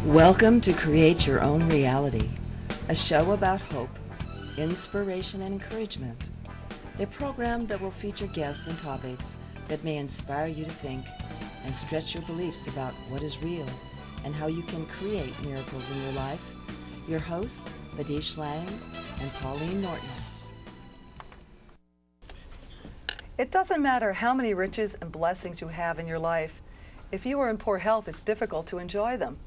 Welcome to Create Your Own Reality, a show about hope, inspiration, and encouragement. A program that will feature guests and topics that may inspire you to think and stretch your beliefs about what is real and how you can create miracles in your life. Your hosts, Badeish Lange and Pauline Nortness. It doesn't matter how many riches and blessings you have in your life. If you are in poor health, it's difficult to enjoy them.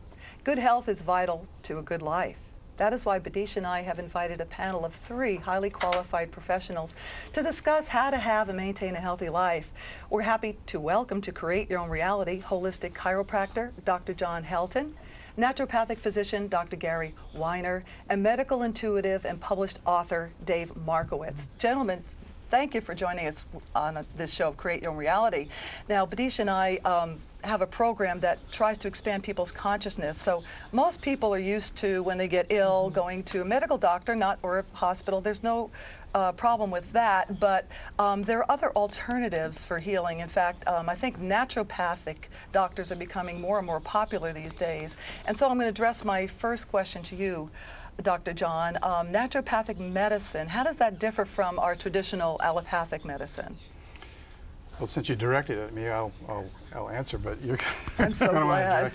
Good health is vital to a good life. That is why Badeish and I have invited a panel of 3 highly qualified professionals to discuss how to have and maintain a healthy life. We're happy to welcome to Create Your Own Reality holistic chiropractor, Dr. John Helton, naturopathic physician, Dr. Gary Weiner, and medical intuitive and published author, Dave Markowitz. Gentlemen, thank you for joining us on this show of Create Your Own Reality. Now, Badeish and I have a program that tries to expand people's consciousness. So most people are used to, when they get ill, going to a medical doctor, or a hospital. There's no problem with that, but there are other alternatives for healing. In fact, I think naturopathic doctors are becoming more and more popular these days. And so I'm going to address my first question to you, Dr. John. Naturopathic medicine, how does that differ from our traditional allopathic medicine? Well, since you directed it at me, I'll answer, but you're I'm so glad.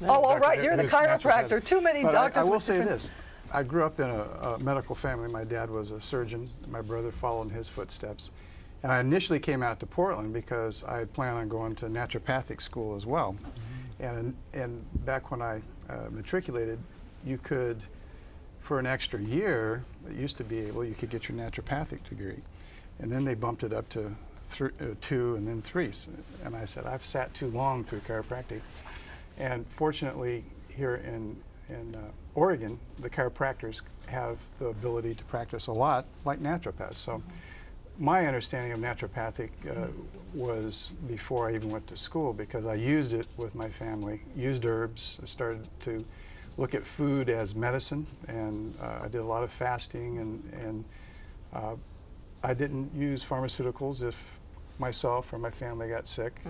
Oh, all right, you're the chiropractor. Too many doctors. I will say this. I grew up in a medical family. My dad was a surgeon. My brother followed in his footsteps. And I initially came out to Portland because I had planned on going to naturopathic school as well. And back when I matriculated, you could, for an extra year, it used to be able, you could get your naturopathic degree. And then they bumped it up to 2 and then 3. And I said, I've sat too long through chiropractic. And fortunately, here in Oregon, the chiropractors have the ability to practice a lot like naturopaths. So my understanding of naturopathic was before I even went to school, because I used it with my family, used herbs. I started to look at food as medicine, and I did a lot of fasting, and I didn't use pharmaceuticals if myself or my family got sick.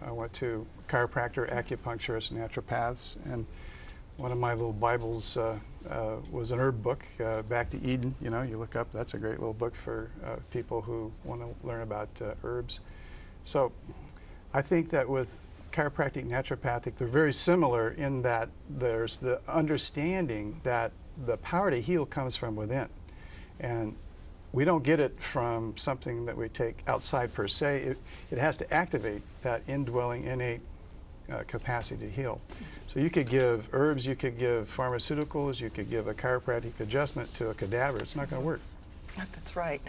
I went to chiropractor, acupuncturist, naturopaths, and one of my little Bibles was an herb book, Back to Eden. You know, you look up, that's a great little book for people who want to learn about herbs. So I think that with chiropractic, naturopathic, they're very similar in that there's the understanding that the power to heal comes from within. And we don't get it from something that we take outside per se. It has to activate that indwelling innate capacity to heal. So you could give herbs, you could give pharmaceuticals, you could give a chiropractic adjustment to a cadaver. It's not going to work. That's right.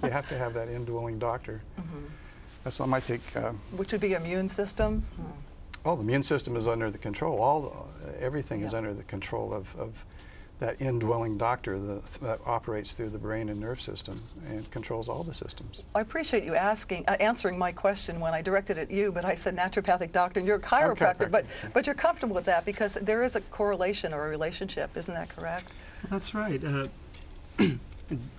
You have to have that indwelling doctor. So I might take... which would be immune system? Oh, the immune system is under the control. Everything is under the control of that indwelling doctor that operates through the brain and nerve system and controls all the systems. I appreciate you answering my question when I directed it at you, but I said naturopathic doctor, and you're a chiropractor, but you're comfortable with that because there is a correlation or a relationship, isn't that correct? That's right.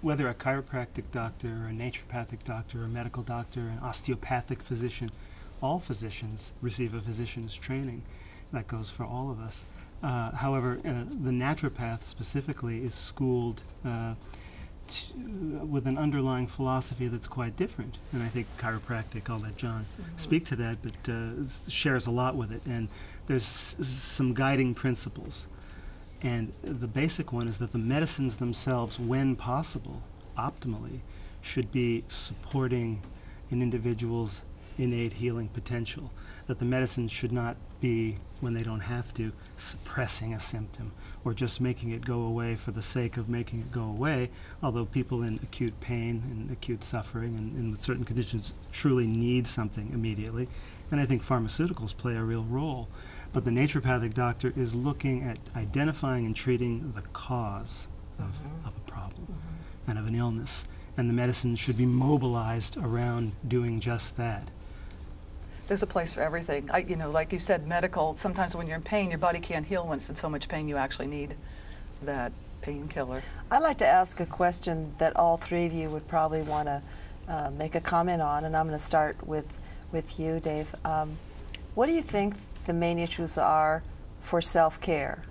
Whether a chiropractic doctor, or a naturopathic doctor, or a medical doctor, an osteopathic physician, all physicians receive a physician's training. That goes for all of us. However, the naturopath specifically is schooled with an underlying philosophy that's quite different. And I think chiropractic, I'll let John speak to that, but shares a lot with it. And there's some guiding principles. And the basic one is that the medicines themselves, when possible, optimally, should be supporting an individual's innate healing potential. That the medicine should not be, when they don't have to, suppressing a symptom or just making it go away for the sake of making it go away, although people in acute pain and acute suffering and in certain conditions truly need something immediately. And I think pharmaceuticals play a real role. But the naturopathic doctor is looking at identifying and treating the cause of a problem and of an illness. And the medicine should be mobilized around doing just that. There's a place for everything. You know, like you said, medical, sometimes when you're in pain, your body can't heal when it's in so much pain, you actually need that painkiller. I'd like to ask a question that all 3 of you would probably want to make a comment on, and I'm going to start with you, Dave. What do you think the main issues are for self-care.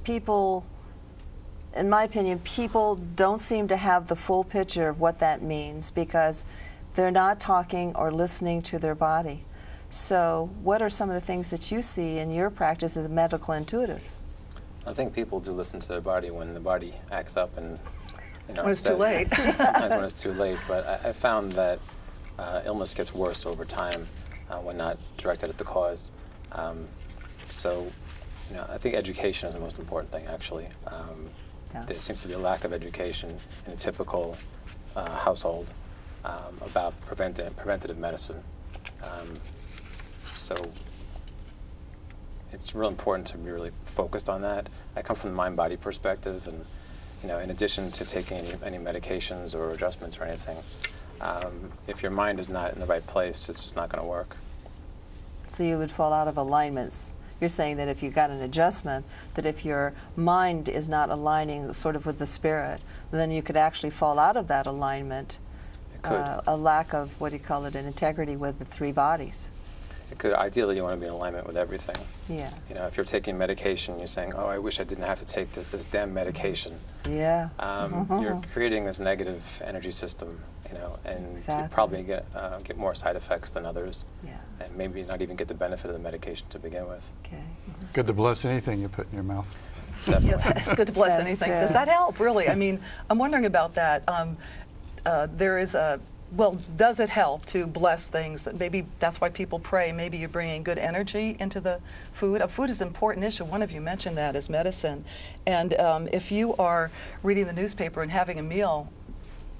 People, in my opinion, people don't seem to have the full picture of what that means because they're not talking or listening to their body. So what are some of the things that you see in your practice as a medical intuitive? I think people do listen to their body when the body acts up and, you know, when it's too late. sometimes when it's too late. But I found that illness gets worse over time when not directed at the cause. So, you know, I think education is the most important thing, actually. There seems to be a lack of education in a typical household about preventative medicine. So it's real important to be really focused on that. I come from the mind-body perspective, and you know, in addition to taking any medications or adjustments or anything, if your mind is not in the right place, it's just not going to work. So you would fall out of alignments. You're saying that if you got an adjustment, that if your mind is not aligning sort of with the spirit, then you could actually fall out of that alignment. It could. A lack of, what do you call it, an integrity with the three bodies. It could. Ideally, you want to be in alignment with everything. Yeah. You know, if you're taking medication, you're saying, "Oh, I wish I didn't have to take this damn medication." Yeah. You're creating this negative energy system, you know, and Exactly. you probably get more side effects than others, Yeah. and maybe not even get the benefit of the medication to begin with. Okay. Good to bless anything you put in your mouth. Definitely. It's good to bless That's anything. true. Does that help, really? I mean, I'm wondering about that. There is a, well, does it help to bless things? Maybe that's why people pray. Maybe you're bringing good energy into the food. Food is an important issue. One of you mentioned that as medicine. And if you are reading the newspaper and having a meal,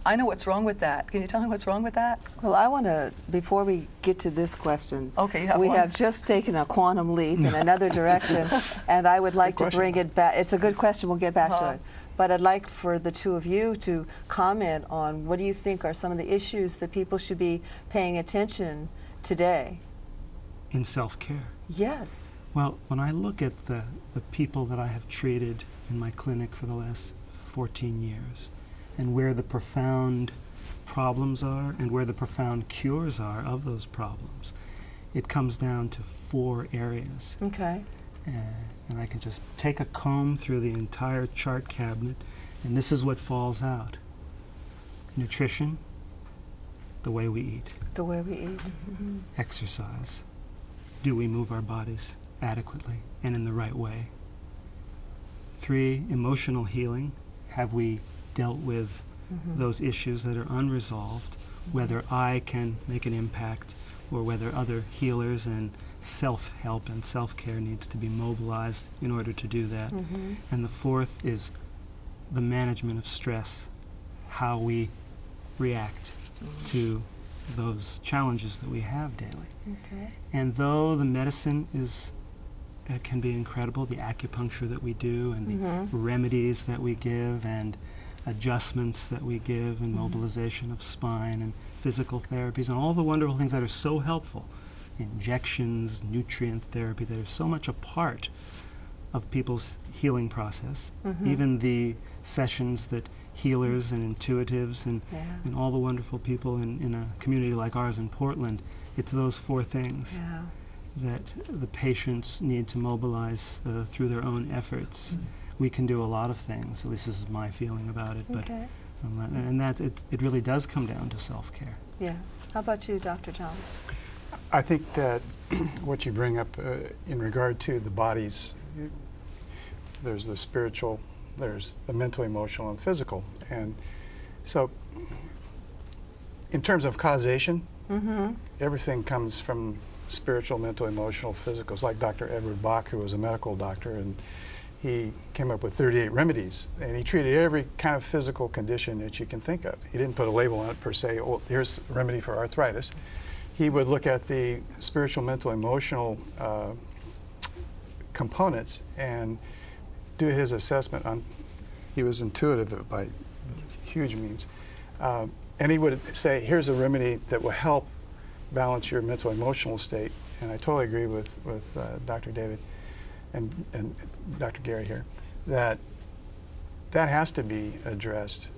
I know what's wrong with that. Can you tell me what's wrong with that? Well, I want to, before we get to this question, Okay, you have we one? have just taken a quantum leap in another direction, and I would like to question. bring it back. It's a good question. We'll get back to Uh-huh. it. But I'd like for the two of you to comment on what do you think are some of the issues that people should be paying attention today? In self-care. Yes. Well, when I look at the people that I have treated in my clinic for the last 14 years, and where the profound problems are and where the profound cures are of those problems, it comes down to 4 areas. Okay. And I can just take a comb through the entire chart cabinet, and this is what falls out. Nutrition, the way we eat. The way we eat. Exercise. Do we move our bodies adequately and in the right way? 3, emotional healing. Have we dealt with those issues that are unresolved, whether I can make an impact or whether other healers and self-help and self-care needs to be mobilized in order to do that. And the 4th is the management of stress, how we react to those challenges that we have daily. Okay. And though the medicine is can be incredible, the acupuncture that we do and the remedies that we give and adjustments that we give and mobilization of spine and physical therapies and all the wonderful things that are so helpful, injections, nutrient therapy, that are so much a part of people's healing process. Even the sessions that healers and intuitives and all the wonderful people in a community like ours in Portland, it's those 4 things that the patients need to mobilize through their own efforts. We can do a lot of things, at least this is my feeling about it, but and that it really does come down to self-care. Yeah. How about you, Dr. John? I think that what you bring up in regard to the bodies, there's the spiritual, there's the mental, emotional, and physical. And so in terms of causation, everything comes from spiritual, mental, emotional, physical. It's like Dr. Edward Bach, who was a medical doctor, and he came up with 38 remedies, and he treated every kind of physical condition that you can think of. He didn't put a label on it per se, oh, here's a remedy for arthritis. He would look at the spiritual, mental, emotional components and do his assessment on, he was intuitive by huge means. And he would say, here's a remedy that will help balance your mental, emotional state. And I totally agree with Dr. David and Dr. Gary here, that has to be addressed